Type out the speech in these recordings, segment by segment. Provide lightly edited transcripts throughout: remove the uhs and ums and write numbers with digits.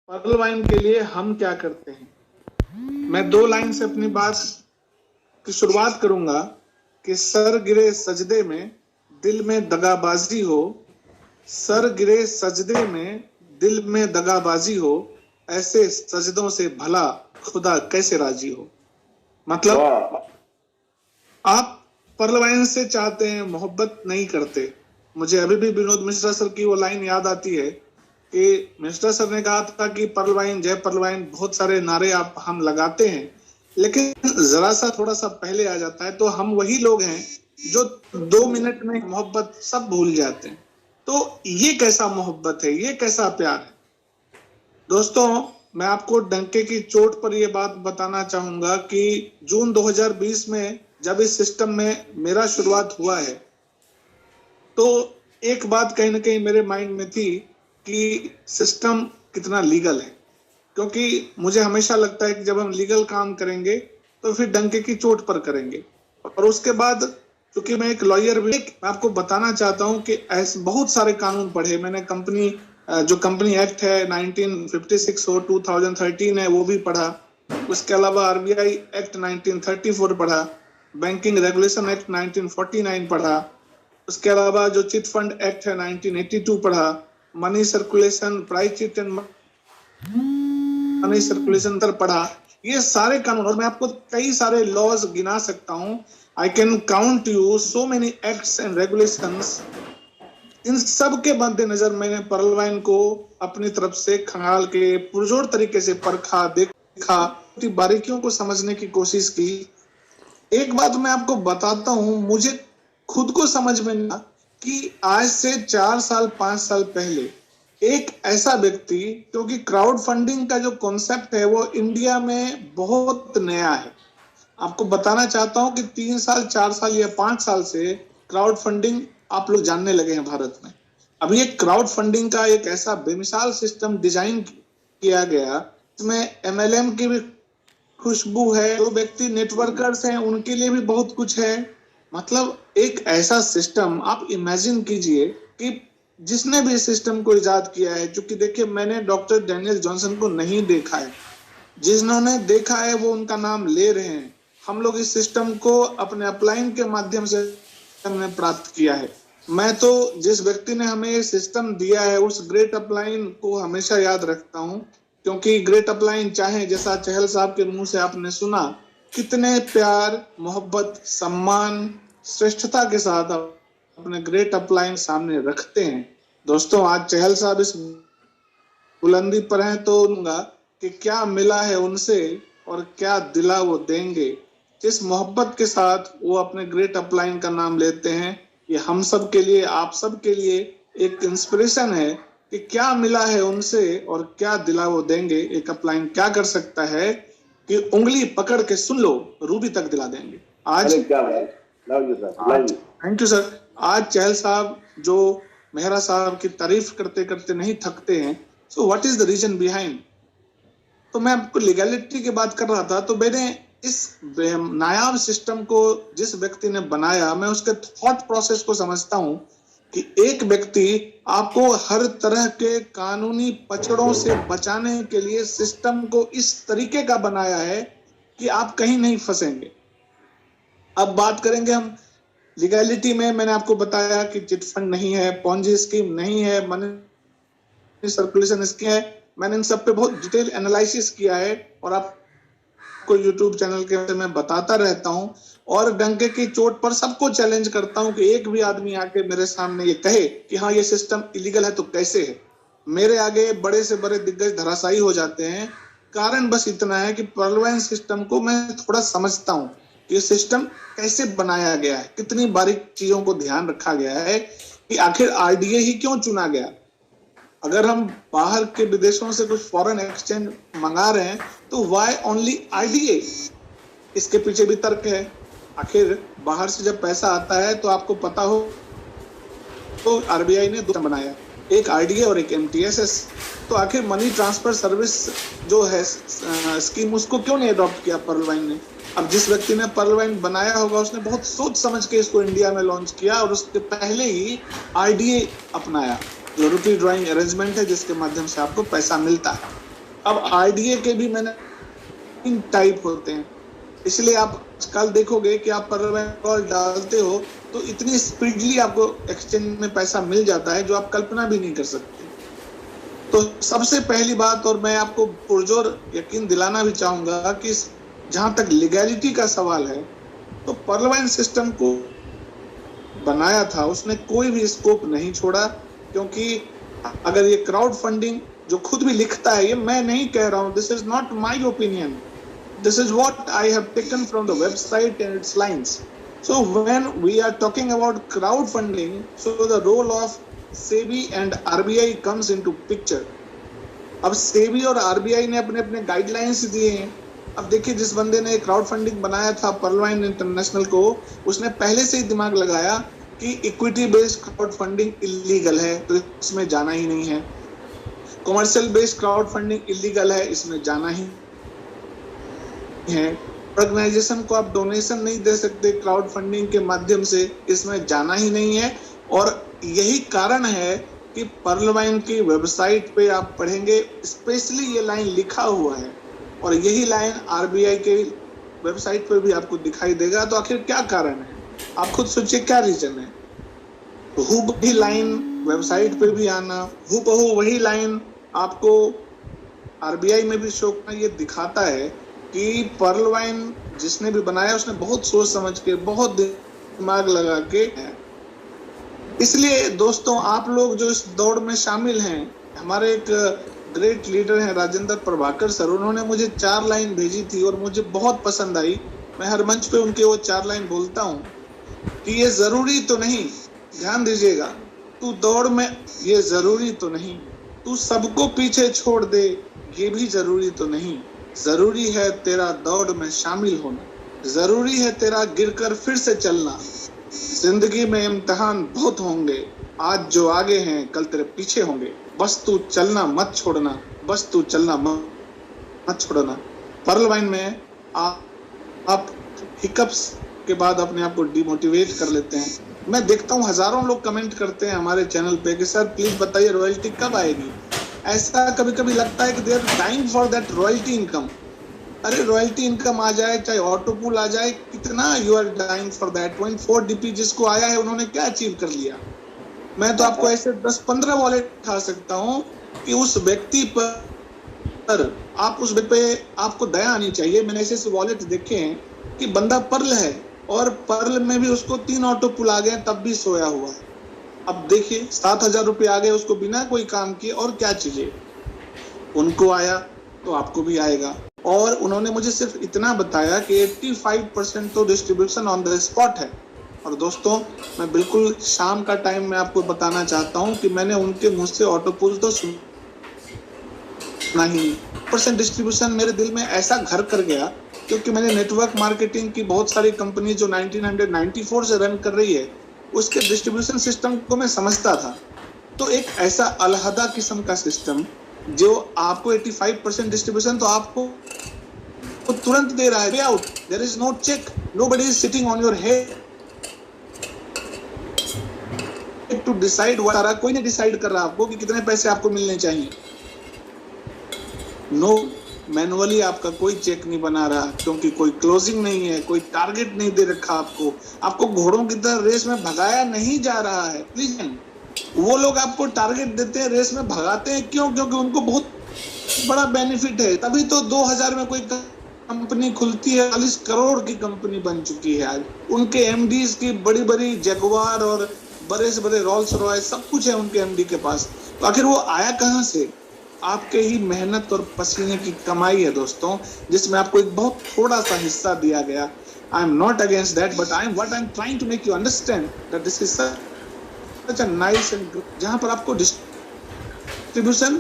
Perl wine के लिए हम क्या करते हैं। मैं 2 लाइन से अपनी बात की शुरुआत करूंगा कि सर गिरे सजदे में दिल में दगाबाजी हो, सर गिरे सजदे में दिल में दगाबाजी हो, ऐसे सजदों से भला खुदा कैसे राजी हो। मतलब आप पर्ल वाइन से चाहते हैं, मोहब्बत नहीं करते। मुझे अभी भी विनोद मिश्रा सर की वो लाइन याद आती है कि मिश्रा सर ने कहा था कि पर्ल वाइन, जय पर्ल वाइन, बहुत सारे नारे आप हम लगाते हैं, लेकिन जरा सा थोड़ा सा पहले आ जाता है तो हम वही लोग हैं जो 2 मिनट में मोहब्बत सब भूल जाते हैं। तो ये कैसा मोहब्बत है, ये कैसा प्यार है। दोस्तों, मैं आपको डंके की चोट पर यह बात बताना चाहूंगा कि जून 2020 में जब इस सिस्टम में मेरा शुरुआत हुआ है तो एक बात कहीं ना कहीं मेरे माइंड में थी कि सिस्टम कितना लीगल है, क्योंकि मुझे हमेशा लगता है कि जब हम लीगल काम करेंगे तो फिर डंके की चोट पर करेंगे। और उसके बाद क्योंकि मैं एक लॉयर भी, मैं आपको बताना चाहता हूं कि ऐसे बहुत सारे कानून पढ़े मैंने। जो कंपनी एक्ट है 1956 हो, 2013 है, वो भी पढ़ा। उसके अलावा आरबीआई एक्ट 1934 पढ़ा, बैंकिंग रेगुलेशन एक्ट 1949 पढ़ा, उसके अलावा जो चिट फंड एक्ट है 1982 पढ़ा, money circulation, price chit and money circulation तर पढ़ा। ये सारे कानून, और मैं आपको कई सारे लॉज गिना सकता हूं। I can count you so many acts and regulations. इन सब के मद्देनजर मैंने पर्ल वाइन को अपनी तरफ से खंगाल के पुरजोर तरीके से परखा, देखा, बारीकियों को समझने की कोशिश की। एक बात मैं आपको बताता हूं, मुझे खुद को समझ में ना कि आज से 4 साल 5 साल पहले एक ऐसा व्यक्ति, क्योंकि क्राउड फंडिंग का जो कॉन्सेप्ट है वो इंडिया में बहुत नया है। आपको बताना चाहता हूं कि 3 साल 4 साल या 5 साल से क्राउड फंडिंग आप लोग जानने लगे हैं भारत में। अभी एक क्राउड फंडिंग का एक ऐसा बेमिसाल सिस्टम डिजाइन किया गया, इसमें एमएलएम की भी खुशबू है, जो व्यक्ति नेटवर्कर्स हैं उनके लिए भी बहुत कुछ है। मतलब एक ऐसा सिस्टम आप इमेजिन कीजिए कि जिसने भी इस सिस्टम को इजाद किया है, क्योंकि देखिए मैंने डॉक्टर डैनियल जॉनसन को नहीं देखा है, जिन्होंने देखा है वो उनका नाम ले रहे हैं। हम लोग इस सिस्टम को अपने अपलाइन के माध्यम से हमने प्राप्त किया है। मैं तो जिस व्यक्ति ने हमें ये सिस्टम दिया है उस ग्रेट अपलाइन को हमेशा याद रखता हूं, क्योंकि ग्रेट अपलाइन, चाहे जैसा चहल साहब के मुंह से आपने सुना, कितने प्यार, मोहब्बत, सम्मान, श्रेष्ठता के साथ अपने ग्रेट अपलाइन सामने रखते हैं। दोस्तों, आज चहल साहब इस बुलंदी पर हैं तो उनका कि क्या मिला है उनसे और क्या दिला वो देंगे। जिस मोहब्बत के साथ वो अपने ग्रेट अपलाइन का नाम लेते हैं, ये हम सब के लिए, आप सब के लिए एक इंस्पिरेशन है कि क्या मिला है उनसे और क्या दिला वो देंगे। एक अपलाइन क्या कर सकता है कि उंगली पकड़ के सुन लो, रूबी तक दिला देंगे। आज थैंक यू सर। आज चहल साहब जो मेहरा साहब की तारीफ करते करते नहीं थकते हैं। So what is the reason behind. तो मैं आपको लीगैलिटी की बात कर रहा था, तो मैंने इस नायाब सिस्टम को जिस व्यक्ति ने बनाया, मैं उसके थॉट प्रोसेस को समझता हूं कि एक व्यक्ति आपको हर तरह के कानूनी पचड़ों से बचाने के लिए सिस्टम को इस तरीके का बनाया है कि आप कहीं नहीं फंसेंगे। अब बात करेंगे हम लीगैलिटी में। मैंने आपको बताया कि चिट फंड नहीं है, पॉन्जी स्कीम नहीं है, मनी सर्कुलेशन स्कीम है। मैंने इन सब पे बहुत डिटेल एनालिसिस किया है और आपको यूट्यूब चैनल के मैं बताता रहता हूं, और डंके की चोट पर सबको चैलेंज करता हूं कि एक भी आदमी आके मेरे सामने ये कहे कि हाँ ये सिस्टम इलीगल है तो कैसे है। मेरे आगे बड़े से बड़े दिग्गज धराशायी हो जाते हैं। कारण बस इतना है कि पर्ल वाइन सिस्टम को मैं थोड़ा समझता हूं कि ये सिस्टम कैसे बनाया गया है, कितनी बारीक चीजों को ध्यान रखा गया है कि आखिर आरडीए ही क्यों चुना गया। अगर हम बाहर के विदेशों से कुछ फॉरेन एक्सचेंज मंगा रहे हैं तो वाई ओनली आरडीए, इसके पीछे भी तर्क है। आखिर बाहर से जब पैसा आता है तो आपको पता हो तो आरबीआई ने 2 बनाया, एक आरडीए और एक एमटीएसएस। तो आखिर मनी ट्रांसफर सर्विस जो है स्कीम, उसको क्यों नहीं अडॉप्ट किया पर्ल वाइन ने। अब जिस व्यक्ति ने पर्ल वाइन बनाया होगा उसने बहुत सोच समझ के इसको इंडिया में लॉन्च किया और उसके पहले ही आरडीए अपनाया, जो रुपी ड्राइंग अरेंजमेंट है जिसके माध्यम से आपको पैसा मिलता है। अब आरडीए के भी मैंने 3 टाइप होते हैं, इसलिए आप कल देखोगे कि आप कॉल डालते हो तो इतनी स्पीडली आपको एक्सचेंज में पैसा मिल जाता है जो आप कल्पना भी नहीं कर सकते। तो सबसे पहली बात, और मैं आपको पुरजोर यकीन दिलाना भी चाहूंगा कि जहां तक लीगैलिटी का सवाल है, तो पर्लवाइन सिस्टम को बनाया था उसने कोई भी स्कोप नहीं छोड़ा, क्योंकि अगर ये क्राउड फंडिंग जो खुद भी लिखता है, ये मैं नहीं कह रहा हूं, this is not my opinion, this is what I have taken from the website and its lines. So when we are talking about crowdfunding, so the role of SEBI and RBI comes into picture. अब SEBI और RBI ने अपने अपने guidelines दिए हैं। अब देखिए, जिस बंदे ने क्राउड फंडिंग बनाया था पर्लवाइन इंटरनेशनल को, उसने पहले से ही दिमाग लगाया कि equity based crowd funding illegal है, तो इसमें जाना ही नहीं है। Commercial based crowd funding illegal है, इसमें जाना ही है। ऑर्गेनाइजेशन को आप डोनेशन नहीं दे सकते क्राउड फंडिंग के माध्यम से, इसमें जाना ही नहीं है। और यही कारण है कि पर्लवाइन की वेबसाइट पे आप पढ़ेंगे, स्पेशली ये लाइन लिखा हुआ है, और यही लाइन आरबीआई के वेबसाइट पे भी आपको दिखाई देगा। तो आखिर क्या कारण है, आप खुद सोचिए क्या रीजन है। वही लाइन वेबसाइट पे भी आना, हूबहू वही लाइन आपको आरबीआई में भी शो करना, ये दिखाता है कि पर्लवाइन जिसने भी बनाया उसने बहुत सोच समझ के, बहुत दिमाग लगा के। इसलिए दोस्तों, आप लोग जो इस दौड़ में शामिल हैं, हमारे एक ग्रेट लीडर हैं राजेंद्र प्रभाकर सर, उन्होंने मुझे 4 लाइन भेजी थी और मुझे बहुत पसंद आई। मैं हर मंच पे उनके वो 4 लाइन बोलता हूँ कि ये जरूरी तो नहीं, ध्यान दीजिएगा, तू दौड़ में, ये जरूरी तो नहीं, तू सबको पीछे छोड़ दे, ये भी जरूरी तो नहीं, जरूरी है तेरा दौड़ में शामिल होना, जरूरी है तेरा गिरकर फिर से चलना, जिंदगी में इम्तिहान बहुत होंगे, आज जो आगे हैं कल तेरे पीछे होंगे, बस तू चलना मत छोड़ना, बस तू चलना मत छोड़ना। पर्लवाइन में आप हिकअप्स के बाद अपने आप को डिमोटिवेट कर लेते हैं। मैं देखता हूँ हजारों लोग कमेंट करते हैं हमारे चैनल पे कि सर प्लीज बताइए रॉयल्टी कब आएगी। ऐसा कभी कभी लगता है कि they are dying for that royalty income. अरे रॉयल्टी इनकम आ जाए, चाहे ऑटो पूल आ जाए, कितना you are dying for that. 0.4 DP जिसको आया है, उन्होंने क्या अचीव कर लिया। मैं तो आपको ऐसे 10-15 वॉलेट दिखा सकता हूँ कि उस व्यक्ति पर आप उस व्यक्ति पे आपको दया आनी चाहिए। मैंने ऐसे वॉलेट देखे हैं कि बंदा पर्ल है और पर्ल में भी उसको 3 ऑटो पुल आ गए, तब भी सोया हुआ है। अब देखिए 7,000 रुपये आ गए उसको बिना कोई काम किए, और क्या चाहिए। उनको आया तो आपको भी आएगा। और उन्होंने मुझे सिर्फ इतना बताया कि 85% तो डिस्ट्रीब्यूशन ऑन द स्पॉट है। और दोस्तों, मैं बिल्कुल शाम का टाइम में आपको बताना चाहता हूं कि मैंने उनके मुंह से ऑटो पुल तो सुना ही। % डिस्ट्रीब्यूशन मेरे दिल में ऐसा घर कर गया, क्योंकि मैंने नेटवर्क मार्केटिंग की बहुत सारी कंपनी जो 1994 से रन कर रही है, उसके डिस्ट्रीब्यूशन सिस्टम को मैं समझता था। तो एक ऐसा अलहदा किस्म का सिस्टम जो आपको 85% डिस्ट्रीब्यूशन तो आपको तुरंत दे रहा है, pay out, there is no check, nobody is sitting on your head to decide what. कोई नहीं डिसाइड कर रहा आपको कि कितने पैसे आपको मिलने चाहिए। नो, मैनुअली आपका कोई चेक नहीं बना रहा, क्योंकि कोई क्लोजिंग नहीं है, कोई टारगेट नहीं दे रखा आपको घोड़ों की तरह रेस में भगाया नहीं जा रहा है। प्लीज, वो लोग आपको टारगेट देते हैं, रेस में भगाते हैं, क्यों? क्योंकि उनको बहुत बड़ा बेनिफिट है। तभी तो 2000 में कोई कंपनी खुलती है, 40 करोड़ की कंपनी बन चुकी है आज। उनके एमडीज की बड़ी बड़ी जगुआर और बड़े से बड़े रोल्स रॉयस सब कुछ है उनके एमडी के पास। तो आखिर वो आया कहां से? आपके ही मेहनत और पसीने की कमाई है दोस्तों, जिसमें आपको एक बहुत थोड़ा सा हिस्सा दिया गया। I am not against that, but I am trying to make you understand that this is such a nice end, जहां पर आपको डिस्ट्रीब्यूशन।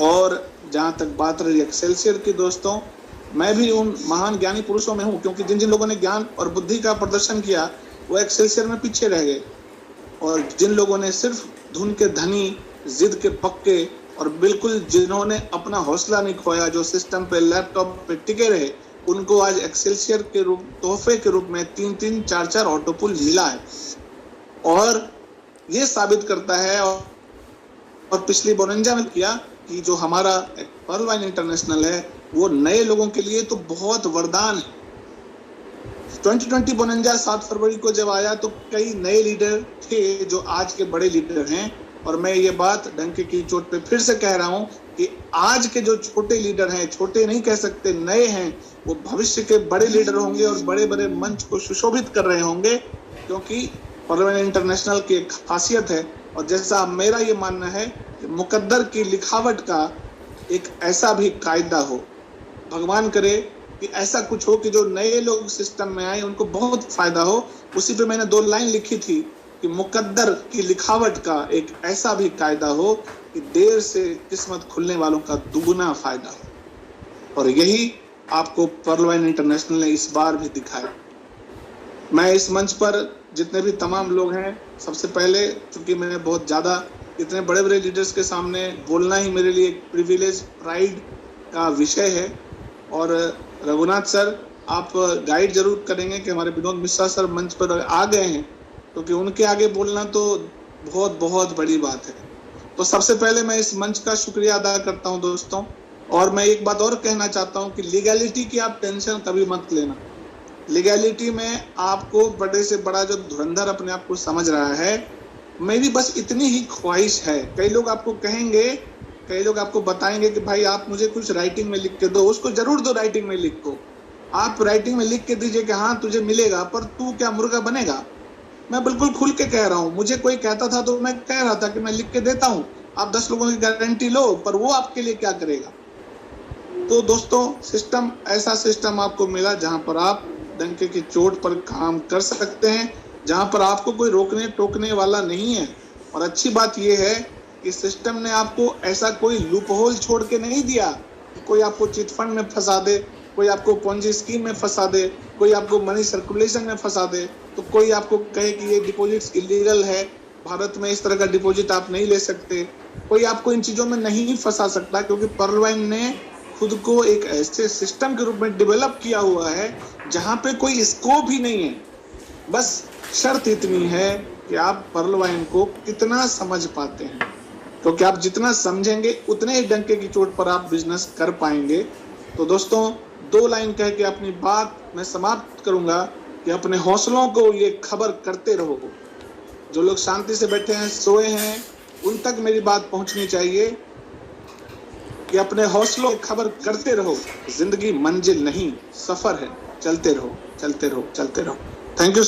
और जहां तक बात रही एक्सेलसियर की दोस्तों, मैं भी उन महान ज्ञानी पुरुषों में हूं, क्योंकि जिन जिन लोगों ने ज्ञान और बुद्धि का प्रदर्शन किया वो एक्सेलसियर में पीछे रह गए, और जिन लोगों ने सिर्फ धुन के धनी, जिद के पक्के, और बिल्कुल जिन्होंने अपना हौसला नहीं खोया, जो सिस्टम पे लैपटॉप पे टिके रहे, उनको आज एक्सेलसियर के रूप तोहफे के रूप में 3-3, 4-4 ऑटो पुल मिला है। और ये साबित करता है, और पिछली 52 में किया कि जो हमारा पर्ल वाइन इंटरनेशनल है वो नए लोगों के लिए तो बहुत वरदान है। 2020 बोनंजा 7 फरवरी को जब आया तो कई नए लीडर थे जो आज के बड़े लीडर हैं, और मैं ये बात डंके की चोट पे फिर से कह रहा हूं कि आज के जो छोटे लीडर हैं, छोटे नहीं कह सकते, नए हैं, वो भविष्य के बड़े लीडर होंगे और बड़े बड़े मंच को सुशोभित कर रहे होंगे, क्योंकि पर्ल वाइन इंटरनेशनल की एक खासियत है। और जैसा मेरा ये मानना है कि मुकद्दर की लिखावट का एक ऐसा भी कायदा हो, भगवान करे कि ऐसा कुछ हो कि जो नए लोग सिस्टम में आए उनको बहुत फायदा हो। उसी पे मैंने 2 लाइन लिखी थी कि मुकद्दर की लिखावट का एक ऐसा भी कायदा हो कि देर से किस्मत खुलने वालों का दुगुना फायदा हो। और यही आपको पर्ल वाइन इंटरनेशनल ने इस बार भी दिखाया। मैं इस मंच पर जितने भी तमाम लोग हैं, सबसे पहले चूंकि मैं बहुत ज़्यादा इतने बड़े बड़े लीडर्स के सामने बोलना ही मेरे लिए एक प्रिविलेज, प्राइड का विषय है। और रघुनाथ सर, आप गाइड जरूर करेंगे कि हमारे विनोद मिश्रा सर मंच पर आ गए हैं, क्योंकि उनके आगे बोलना तो बहुत बहुत बड़ी बात है। तो सबसे पहले मैं इस मंच का शुक्रिया अदा करता हूं दोस्तों। और मैं एक बात और कहना चाहता हूं कि लीगैलिटी की आप टेंशन कभी मत लेना। लीगैलिटी में आपको बड़े से बड़ा जो धुरंधर अपने आप को समझ रहा है, मेरी बस इतनी ही ख्वाहिश है। कई लोग आपको कहेंगे, कई लोग आपको बताएंगे कि भाई आप मुझे कुछ राइटिंग में लिख के दो। उसको जरूर दो, राइटिंग में लिख को। आप राइटिंग में लिख के दीजिए कि हाँ तुझे मिलेगा, पर तू क्या मुर्गा बनेगा? मैं बिल्कुल खुल के कह रहा हूँ। मुझे कोई कहता था तो मैं कह रहा था कि मैं लिख के देता हूँ, आप 10 लोगों की गारंटी लो, पर वो आपके लिए क्या करेगा? तो दोस्तों, सिस्टम, ऐसा सिस्टम आपको मिला जहां पर आप डंके की चोट पर काम कर सकते हैं, जहां पर आपको कोई रोकने टोकने वाला नहीं है। और अच्छी बात यह है कि सिस्टम ने आपको ऐसा कोई लूप होल छोड़ के नहीं दिया कि कोई आपको चिट फंड में फंसा दे, कोई आपको पोंजी स्कीम में फंसा दे, कोई आपको मनी सर्कुलेशन में फंसा दे, तो कोई आपको कहे कि ये डिपॉजिट्स इलीगल है, भारत में इस तरह का डिपॉजिट आप नहीं ले सकते। कोई आपको इन चीजों में नहीं फंसा सकता, क्योंकि पर्ल वाइन ने खुद को एक ऐसे सिस्टम के रूप में डेवलप किया हुआ है जहां पे कोई स्कोप ही नहीं है। बस शर्त इतनी है कि आप पर्ल वाइन को कितना समझ पाते हैं, क्योंकि आप जितना समझेंगे उतने ही डंके की चोट पर आप बिजनेस कर पाएंगे। तो दोस्तों, 2 लाइन कह के अपनी बात मैं समाप्त करूंगा कि अपने हौसलों को ये खबर करते रहो। जो लोग शांति से बैठे हैं, सोए हैं, उन तक मेरी बात पहुंचनी चाहिए कि अपने हौसलों की खबर करते रहो। जिंदगी मंजिल नहीं, सफर है, चलते रहो, चलते रहो, चलते रहो। Thank you.